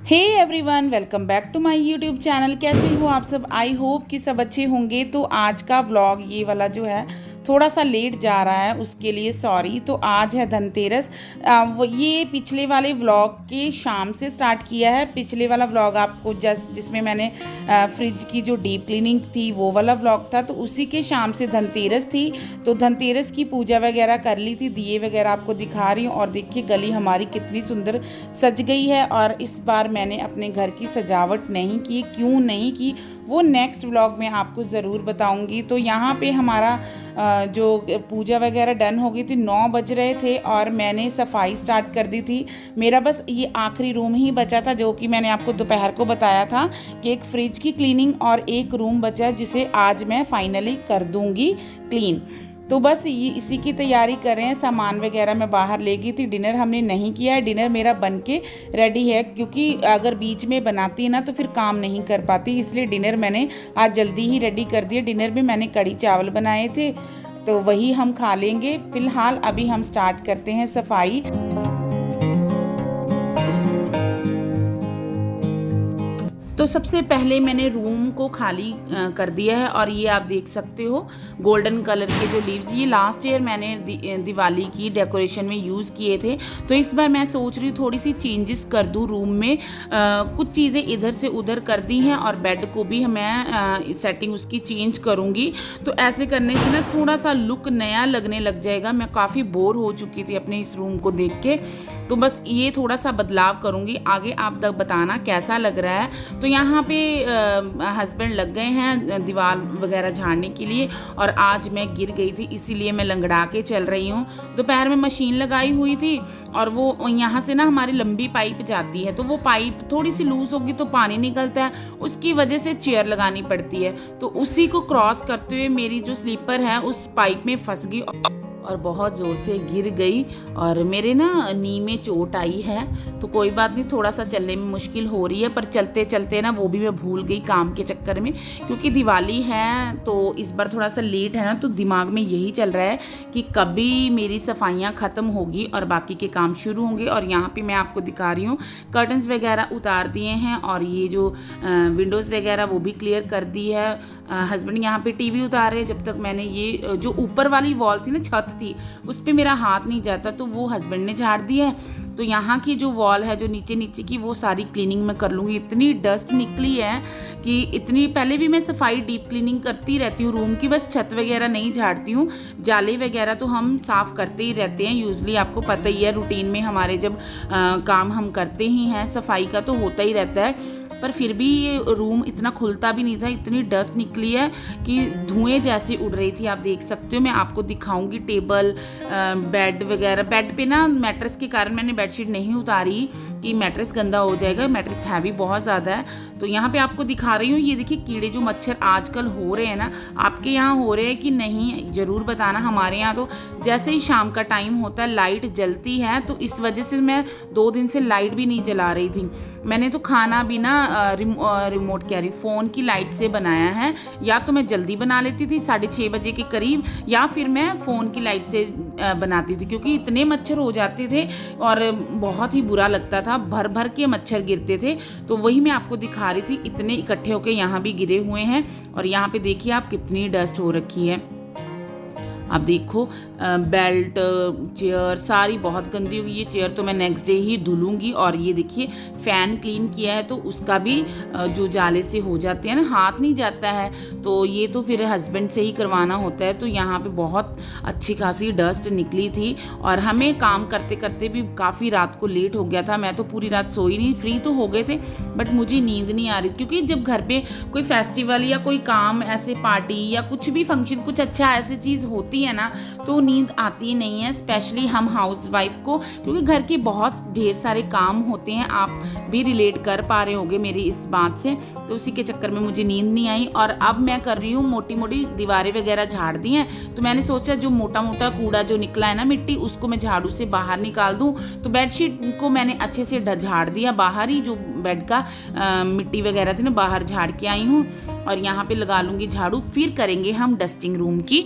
Hey everyone, welcome back to my YouTube channel. कैसे हो आप सब? आई होप कि सब अच्छे होंगे। तो आज का व्लॉग ये वाला जो है थोड़ा सा लेट जा रहा है, उसके लिए सॉरी। तो आज है धनतेरस। ये पिछले वाले व्लॉग के शाम से स्टार्ट किया है। पिछले वाला व्लॉग आपको जिसमें मैंने फ्रिज की जो डीप क्लीनिंग थी वो वाला व्लॉग था, तो उसी के शाम से धनतेरस थी। तो धनतेरस की पूजा वगैरह कर ली थी, दिए वगैरह आपको दिखा रही हूँ। और देखिए गली हमारी कितनी सुंदर सज गई है। और इस बार मैंने अपने घर की सजावट नहीं की। क्यों नहीं की वो नेक्स्ट व्लॉग में आपको ज़रूर बताऊंगी। तो यहाँ पे हमारा जो पूजा वगैरह डन हो गई थी, 9 बज रहे थे और मैंने सफाई स्टार्ट कर दी थी। मेरा बस ये आखिरी रूम ही बचा था, जो कि मैंने आपको दोपहर को बताया था कि एक फ्रिज की क्लीनिंग और एक रूम बचा है, जिसे आज मैं फाइनली कर दूंगी क्लीन। तो बस ये इसी की तैयारी कर रहे हैं। सामान वगैरह मैं बाहर ले गई थी। डिनर हमने नहीं किया है, डिनर मेरा बन के रेडी है, क्योंकि अगर बीच में बनाती ना तो फिर काम नहीं कर पाती, इसलिए डिनर मैंने आज जल्दी ही रेडी कर दिया। डिनर में मैंने कढ़ी चावल बनाए थे, तो वही हम खा लेंगे। फिलहाल अभी हम स्टार्ट करते हैं सफाई। तो सबसे पहले मैंने रूम को खाली कर दिया है, और ये आप देख सकते हो गोल्डन कलर के जो लीव्स, ये लास्ट ईयर मैंने दिवाली की डेकोरेशन में यूज़ किए थे। तो इस बार मैं सोच रही हूँ थोड़ी सी चेंजेस कर दूँ रूम में। कुछ चीज़ें इधर से उधर कर दी हैं, और बेड को भी मैं सेटिंग उसकी चेंज करूँगी। तो ऐसे करने से ना थोड़ा सा लुक नया लगने लग जाएगा। मैं काफ़ी बोर हो चुकी थी अपने इस रूम को देख के, तो बस ये थोड़ा सा बदलाव करूँगी। आगे आप तक बताना कैसा लग रहा है। तो यहाँ पे हस्बैंड लग गए हैं दीवार वगैरह झाड़ने के लिए, और आज मैं गिर गई थी, इसीलिए मैं लंगड़ा के चल रही हूँ। दोपहर में मशीन लगाई हुई थी, और वो यहाँ से ना हमारी लंबी पाइप जाती है, तो वो पाइप थोड़ी सी लूज़ होगी तो पानी निकलता है, उसकी वजह से चेयर लगानी पड़ती है। तो उसी को क्रॉस करते हुए मेरी जो स्लीपर है उस पाइप में फंस गई और बहुत ज़ोर से गिर गई, और मेरे ना नी में चोट आई है। तो कोई बात नहीं, थोड़ा सा चलने में मुश्किल हो रही है, पर चलते चलते ना वो भी मैं भूल गई काम के चक्कर में, क्योंकि दिवाली है तो इस बार थोड़ा सा लेट है ना, तो दिमाग में यही चल रहा है कि कभी मेरी सफाइयाँ ख़त्म होगी और बाकी के काम शुरू होंगे। और यहाँ पर मैं आपको दिखा रही हूँ कर्टन्स वगैरह उतार दिए हैं, और ये जो विंडोज़ वगैरह वो भी क्लियर कर दी है। हस्बैंड यहाँ पे टीवी उतारे, जब तक मैंने ये जो ऊपर वाली वॉल थी ना, छत थी, उस पर मेरा हाथ नहीं जाता, तो वो हस्बैंड ने झाड़ दिया है। तो यहाँ की जो वॉल है जो नीचे नीचे की, वो सारी क्लीनिंग मैं कर लूँगी। इतनी डस्ट निकली है कि इतनी, पहले भी मैं सफाई डीप क्लीनिंग करती रहती हूँ रूम की, बस छत वगैरह नहीं झाड़ती हूँ। जाले वगैरह तो हम साफ़ करते ही रहते हैं यूजली, आपको पता ही है, रूटीन में हमारे जब काम हम करते ही हैं सफाई का तो होता ही रहता है। पर फिर भी ये रूम इतना खुलता भी नहीं था, इतनी डस्ट निकली है कि धुएं जैसी उड़ रही थी। आप देख सकते हो, मैं आपको दिखाऊंगी टेबल, बेड वगैरह। बेड पे ना मैट्रेस के कारण मैंने बेडशीट नहीं उतारी कि मैट्रेस गंदा हो जाएगा, मैट्रेस हैवी बहुत ज़्यादा है। तो यहाँ पे आपको दिखा रही हूँ, ये देखिए कीड़े जो मच्छर आजकल हो रहे हैं ना, आपके यहाँ हो रहे हैं कि नहीं ज़रूर बताना। हमारे यहाँ तो जैसे ही शाम का टाइम होता है लाइट जलती है, तो इस वजह से मैं 2 दिन से लाइट भी नहीं जला रही थी। मैंने तो खाना भी ना रिमोट कह रही, फ़ोन की लाइट से बनाया है। या तो मैं जल्दी बना लेती थी 6:30 बजे के करीब, या फिर मैं फ़ोन की लाइट से बनाती थी, क्योंकि इतने मच्छर हो जाते थे और बहुत ही बुरा लगता था, भर भर के मच्छर गिरते थे। तो वही मैं आपको दिखा रही थी, इतने इकट्ठे होके यहाँ भी गिरे हुए हैं। और यहाँ पे देखिए आप कितनी डस्ट हो रखी है। आप देखो बेल्ट, चेयर सारी बहुत गंदी होगी। ये चेयर तो मैं नेक्स्ट डे ही धुलूंगी। और ये देखिए फ़ैन क्लीन किया है, तो उसका भी जो जाले से हो जाते हैं ना, हाथ नहीं जाता है, तो ये तो फिर हस्बैंड से ही करवाना होता है। तो यहाँ पे बहुत अच्छी खासी डस्ट निकली थी, और हमें काम करते करते भी काफ़ी रात को लेट हो गया था। मैं तो पूरी रात सोई नहीं, फ्री तो हो गए थे बट मुझे नींद नहीं आ रही, क्योंकि जब घर पे कोई फेस्टिवल या कोई काम, ऐसे पार्टी या कुछ भी फंक्शन, कुछ अच्छा ऐसी चीज़ होती है ना, तो नींद आती नहीं है, स्पेशली हम हाउस वाइफ को, क्योंकि घर के बहुत ढेर सारे काम होते हैं। आप भी रिलेट कर पा रहे होंगे मेरी इस बात से। तो उसी के चक्कर में मुझे नींद नहीं आई, और अब मैं कर रही हूँ मोटी मोटी दीवारें वगैरह झाड़ दी हैं। तो मैंने सोचा जो मोटा मोटा कूड़ा जो निकला है ना, मिट्टी, उसको मैं झाड़ू से बाहर निकाल दूँ। तो बेडशीट को मैंने अच्छे से झाड़ दिया, बाहर ही जो बेड का मिट्टी वगैरह थी ना, बाहर झाड़ के आई हूँ। और यहाँ पे लगा लूँगी झाड़ू, फिर करेंगे हम डस्टिंग रूम की।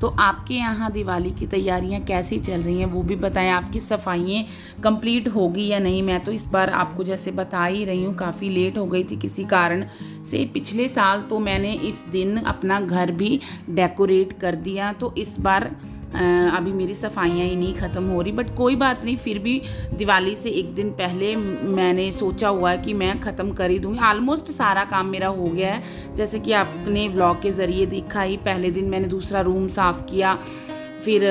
तो आपके यहाँ दिवाली की तैयारियाँ कैसी चल रही हैं वो भी बताएं। आपकी सफाइयाँ कंप्लीट होगी या नहीं। मैं तो इस बार आपको जैसे बता ही रही हूँ, काफ़ी लेट हो गई थी किसी कारण से। पिछले साल तो मैंने इस दिन अपना घर भी डेकोरेट कर दिया, तो इस बार अभी मेरी सफाइयाँ ही नहीं ख़त्म हो रही। बट कोई बात नहीं, फिर भी दिवाली से एक दिन पहले मैंने सोचा हुआ है कि मैं ख़त्म कर ही दूँगी। ऑलमोस्ट सारा काम मेरा हो गया है, जैसे कि आपने व्लॉग के ज़रिए देखा ही। पहले दिन मैंने दूसरा रूम साफ़ किया, फिर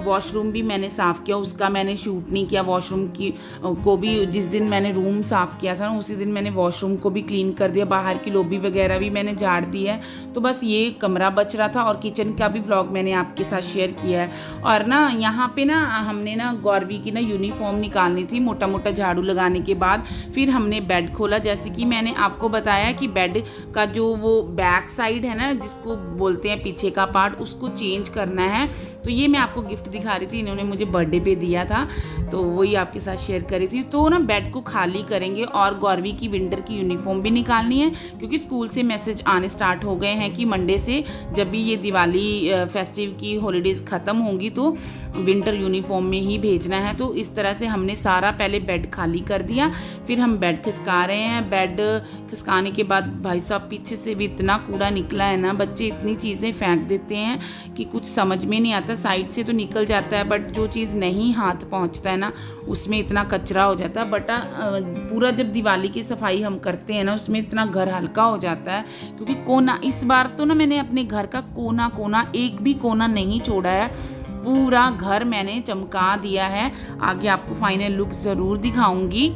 वॉशरूम भी मैंने साफ़ किया, उसका मैंने शूट नहीं किया। वॉशरूम की को भी जिस दिन मैंने रूम साफ़ किया था ना, उसी दिन मैंने वॉशरूम को भी क्लीन कर दिया। बाहर की लॉबी वगैरह भी मैंने झाड़ दी है। तो बस ये कमरा बच रहा था, और किचन का भी व्लॉग मैंने आपके साथ शेयर किया है। और ना यहाँ पे ना हमने ना गौरवी की ना यूनिफॉर्म निकालनी थी मोटा मोटा झाड़ू लगाने के बाद। फिर हमने बेड खोला, जैसे कि मैंने आपको बताया कि बेड का जो वो बैक साइड है ना, जिसको बोलते हैं पीछे का पार्ट, उसको चेंज करना है। तो ये मैं आपको गिफ्ट दिखा रही थी, इन्होंने मुझे बर्थडे पे दिया था, तो वही आपके साथ शेयर करी थी। तो ना बेड को खाली करेंगे, और गौरवी की विंटर की यूनिफॉर्म भी निकालनी है, क्योंकि स्कूल से मैसेज आने स्टार्ट हो गए हैं कि मंडे से जब भी ये दिवाली फेस्टिव की हॉलीडेज़ ख़त्म होंगी तो विंटर यूनिफॉर्म में ही भेजना है। तो इस तरह से हमने सारा पहले बेड खाली कर दिया, फिर हम बेड खिसका रहे हैं। बेड खिसकाने के बाद भाई साहब पीछे से भी इतना कूड़ा निकला है ना, बच्चे इतनी चीज़ें फेंक देते हैं कि कुछ समझ में नहीं आता। साइड से तो निकल जाता है, बट जो चीज़ नहीं हाथ पहुंचता है ना, उसमें इतना कचरा हो जाता है। बट पूरा जब दिवाली की सफाई हम करते हैं ना, उसमें इतना घर हल्का हो जाता है। क्योंकि कोना, इस बार तो ना मैंने अपने घर का कोना कोना, एक भी कोना नहीं छोड़ा है, पूरा घर मैंने चमका दिया है। आगे आपको फाइनल लुक ज़रूर दिखाऊंगी।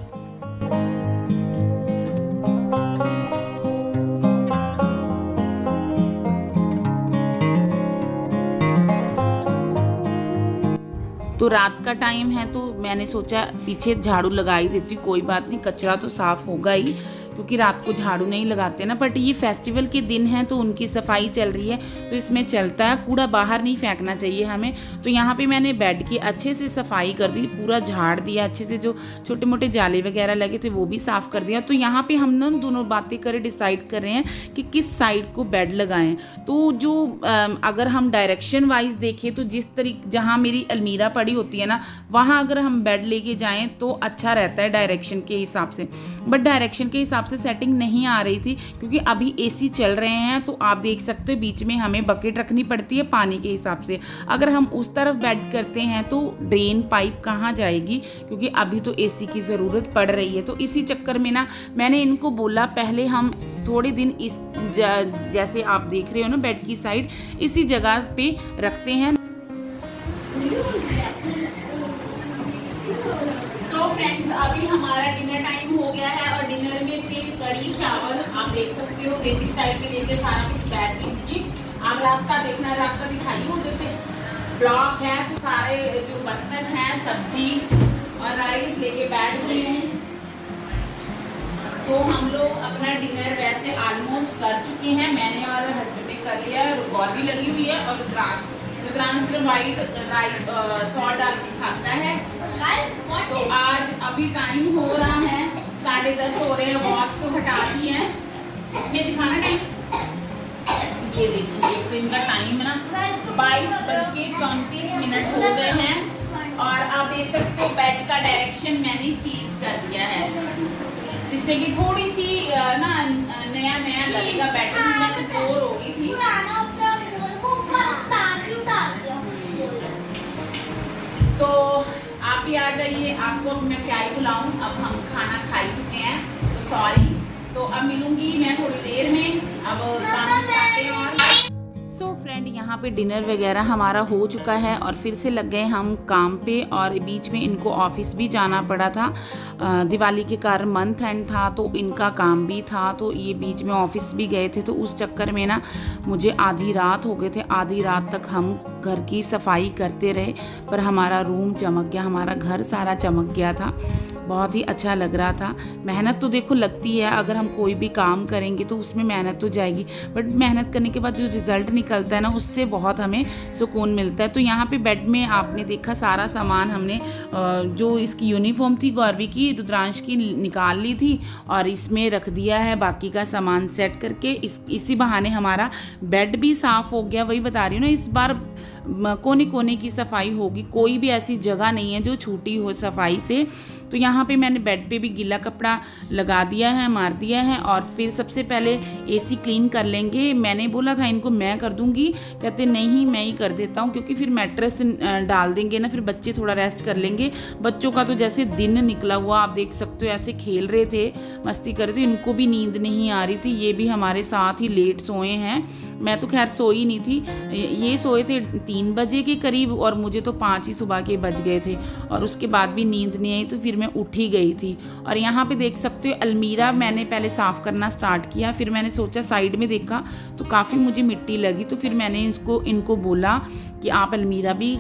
तो रात का टाइम है, तो मैंने सोचा पीछे झाड़ू लगा ही देती, कोई बात नहीं, कचरा तो साफ़ होगा ही, क्योंकि रात को झाड़ू नहीं लगाते ना। बट ये फेस्टिवल के दिन हैं तो उनकी सफाई चल रही है, तो इसमें चलता है। कूड़ा बाहर नहीं फेंकना चाहिए हमें। तो यहाँ पे मैंने बेड की अच्छे से सफाई कर दी, पूरा झाड़ दिया अच्छे से। जो छोटे मोटे जाले वगैरह लगे थे वो भी साफ़ कर दिया। तो यहाँ पे हम ना दोनों बातें कर डिसाइड कर रहे हैं कि किस साइड को बेड लगाएं। तो जो अगर हम डायरेक्शन वाइज देखें तो जिस तरीके जहाँ मेरी अलमीरा पड़ी होती है ना, वहाँ अगर हम बेड लेके जाएँ तो अच्छा रहता है डायरेक्शन के हिसाब से। बट डायरेक्शन के हिसाब से सेटिंग नहीं आ रही थी, क्योंकि अभी एसी चल रहे हैं। तो आप देख सकते हो बीच में हमें बकेट रखनी पड़ती है पानी के हिसाब से। अगर हम उस तरफ बेड करते हैं तो ड्रेन पाइप कहाँ जाएगी, क्योंकि अभी तो एसी की ज़रूरत पड़ रही है। तो इसी चक्कर में ना मैंने इनको बोला पहले हम थोड़े दिन इस जैसे आप देख रहे हो ना बेड की साइड, इसी जगह पे रखते हैं। तो फ्रेंड्स, अभी हमारा डिनर टाइम हो गया है, और डिनर में थे कड़ी चावल, आप देख सकते हो देसी स्टाइल के लेके सारा कुछ बैठ के। आप रास्ता देखना, रास्ता दिखाइए, उधर से ब्लॉक है, तो सारे जो बर्तन हैं, सब्जी और राइस लेके बैठ गए हैं। तो हम लोग अपना डिनर वैसे ऑलमोस्ट कर चुके हैं, मैंने और हस्बैंड ने कर लिया है। गौरवी लगी हुई है, और रुद्रांश वाइट सॉल्ट डाल के खाता है। तो आज अभी टाइम हो रहा है 10:30 हो रहे हैं। वॉच तो हटा दी है, ये दिखाना टाइम, ये देखिए तो इनका टाइम है ना 22:34 हो गए हैं। और आप देख सकते हो बेड का डायरेक्शन मैंने चेंज कर दिया है, जिससे कि थोड़ी सी ना नया नया लगेगा। बेडरूम में तो बोर हो गई थी। तो आप भी आ जाइए, आपको अब मैं क्या ही बुलाऊं, अब हम खाना खा ही चुके हैं, तो सॉरी। तो अब मिलूंगी मैं थोड़ी देर में, अब काम करते हैं। और सो फ्रेंड, यहाँ पे डिनर वगैरह हमारा हो चुका है, और फिर से लग गए हम काम पे। और बीच में इनको ऑफिस भी जाना पड़ा था, दिवाली के कारण मंथ एंड था, तो इनका काम भी था, तो ये बीच में ऑफिस भी गए थे। तो उस चक्कर में ना मुझे आधी रात हो गए थे। आधी रात तक हम घर की सफाई करते रहे, पर हमारा रूम चमक गया, हमारा घर सारा चमक गया था। बहुत ही अच्छा लग रहा था। मेहनत तो देखो लगती है, अगर हम कोई भी काम करेंगे तो उसमें मेहनत तो जाएगी, बट मेहनत करने के बाद जो रिज़ल्ट निकलता है ना, उससे बहुत हमें सुकून मिलता है। तो यहाँ पे बेड में आपने देखा सारा सामान हमने जो इसकी यूनिफॉर्म थी गौरवी की, रुद्रांश की, निकाल ली थी और इसमें रख दिया है बाकी का सामान सेट करके। इसी बहाने हमारा बेड भी साफ़ हो गया। वही बता रही हूँ ना, इस बार कोने कोने की सफाई होगी, कोई भी ऐसी जगह नहीं है जो छूटी हो सफाई से। तो यहाँ पे मैंने बेड पे भी गीला कपड़ा लगा दिया है, मार दिया है। और फिर सबसे पहले एसी क्लीन कर लेंगे। मैंने बोला था इनको मैं कर दूँगी, कहते नहीं मैं ही कर देता हूँ, क्योंकि फिर मैट्रेस डाल देंगे ना, फिर बच्चे थोड़ा रेस्ट कर लेंगे। बच्चों का तो जैसे दिन निकला हुआ, आप देख सकते हो, ऐसे खेल रहे थे, मस्ती कर रहे थे, इनको भी नींद नहीं आ रही थी। ये भी हमारे साथ ही लेट सोए हैं। मैं तो खैर सोई नहीं थी, ये सोए थे 3 बजे के करीब और मुझे तो 5 ही सुबह के बज गए थे और उसके बाद भी नींद नहीं आई, तो फिर मैं उठ ही गई थी। और यहाँ पे देख सकते हो अलमीरा मैंने पहले साफ़ करना स्टार्ट किया, फिर मैंने सोचा साइड में देखा तो काफ़ी मुझे मिट्टी लगी, तो फिर मैंने इनको बोला कि आप अलमीरा भी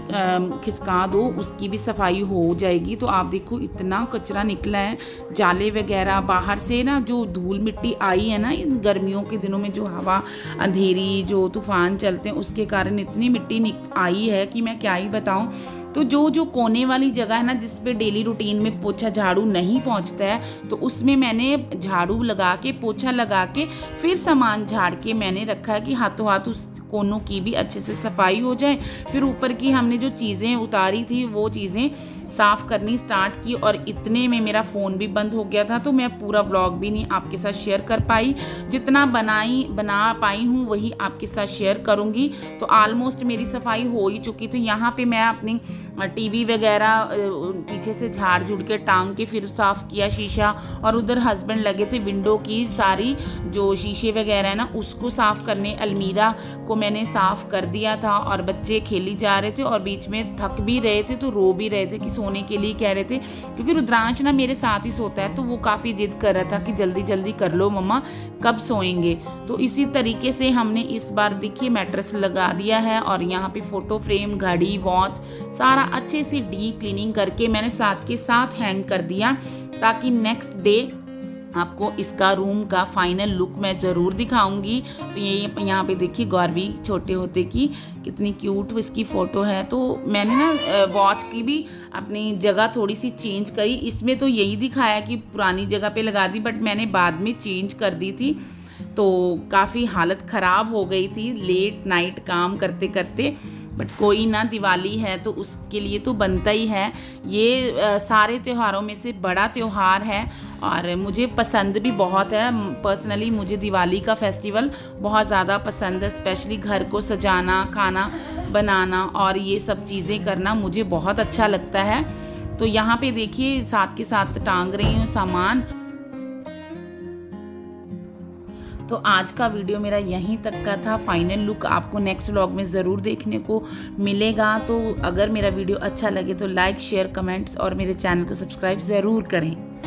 खिसका दो, उसकी भी सफाई हो जाएगी। तो आप देखो इतना कचरा निकला है, जाले वगैरह बाहर से ना, जो धूल मिट्टी आई है ना इन गर्मियों के दिनों में, जो हवा अंधेरी, जो तूफान चलते हैं उसके कारण इतनी मिट्टी आई है कि मैं क्या ही बताऊं। तो जो कोने वाली जगह है ना, जिस पे डेली रूटीन में पोछा झाड़ू नहीं पहुंचता है, तो उसमें मैंने झाड़ू लगा के, पोछा लगा के, फिर सामान झाड़ के मैंने रखा है कि हाथों हाथ उस कोनों की भी अच्छे से सफाई हो जाए। फिर ऊपर की हमने जो चीज़ें उतारी थी वो चीज़ें साफ़ करनी स्टार्ट की और इतने में मेरा फ़ोन भी बंद हो गया था, तो मैं पूरा व्लॉग भी नहीं आपके साथ शेयर कर पाई। जितना बना पाई हूँ वही आपके साथ शेयर करूँगी। तो ऑलमोस्ट मेरी सफाई हो ही चुकी थी। यहाँ पे मैं अपनी टीवी वगैरह पीछे से झाड़ झुड़ के टांग के फिर साफ़ किया शीशा, और उधर हस्बैंड लगे थे विंडो की सारी जो शीशे वगैरह है ना उसको साफ़ करने। अलमीरा को मैंने साफ़ कर दिया था और बच्चे खेली जा रहे थे और बीच में थक भी रहे थे, तो रो भी रहे थे कि सोने के लिए कह रहे थे, क्योंकि रुद्रांश ना मेरे साथ ही सोता है, तो वो काफ़ी जिद कर रहा था कि जल्दी जल्दी कर लो मम्मा, कब सोएंगे। तो इसी तरीके से हमने इस बार देखिए मैट्रेस लगा दिया है और यहाँ पे फ़ोटो फ्रेम, घड़ी, वॉच सारा अच्छे से डीप क्लीनिंग करके मैंने साथ के साथ हैंग कर दिया, ताकि नेक्स्ट डे आपको इसका रूम का फाइनल लुक मैं ज़रूर दिखाऊंगी। तो ये यहाँ पे देखिए गौरवी छोटे होते की कितनी क्यूट इसकी फ़ोटो है। तो मैंने ना वॉच की भी अपनी जगह थोड़ी सी चेंज करी। इसमें तो यही दिखाया कि पुरानी जगह पे लगा दी, बट मैंने बाद में चेंज कर दी थी, तो काफ़ी हालत ख़राब हो गई थी लेट नाइट काम करते करते। बट कोई ना, दिवाली है तो उसके लिए तो बनता ही है। ये सारे त्योहारों में से बड़ा त्यौहार है और मुझे पसंद भी बहुत है। पर्सनली मुझे दिवाली का फेस्टिवल बहुत ज़्यादा पसंद है, स्पेशली घर को सजाना, खाना बनाना और ये सब चीज़ें करना मुझे बहुत अच्छा लगता है। तो यहाँ पे देखिए साथ के साथ टांग रही हूँ सामान। तो आज का वीडियो मेरा यहीं तक का था। फाइनल लुक आपको नेक्स्ट व्लॉग में ज़रूर देखने को मिलेगा। तो अगर मेरा वीडियो अच्छा लगे तो लाइक, शेयर, कमेंट्स और मेरे चैनल को सब्सक्राइब ज़रूर करें।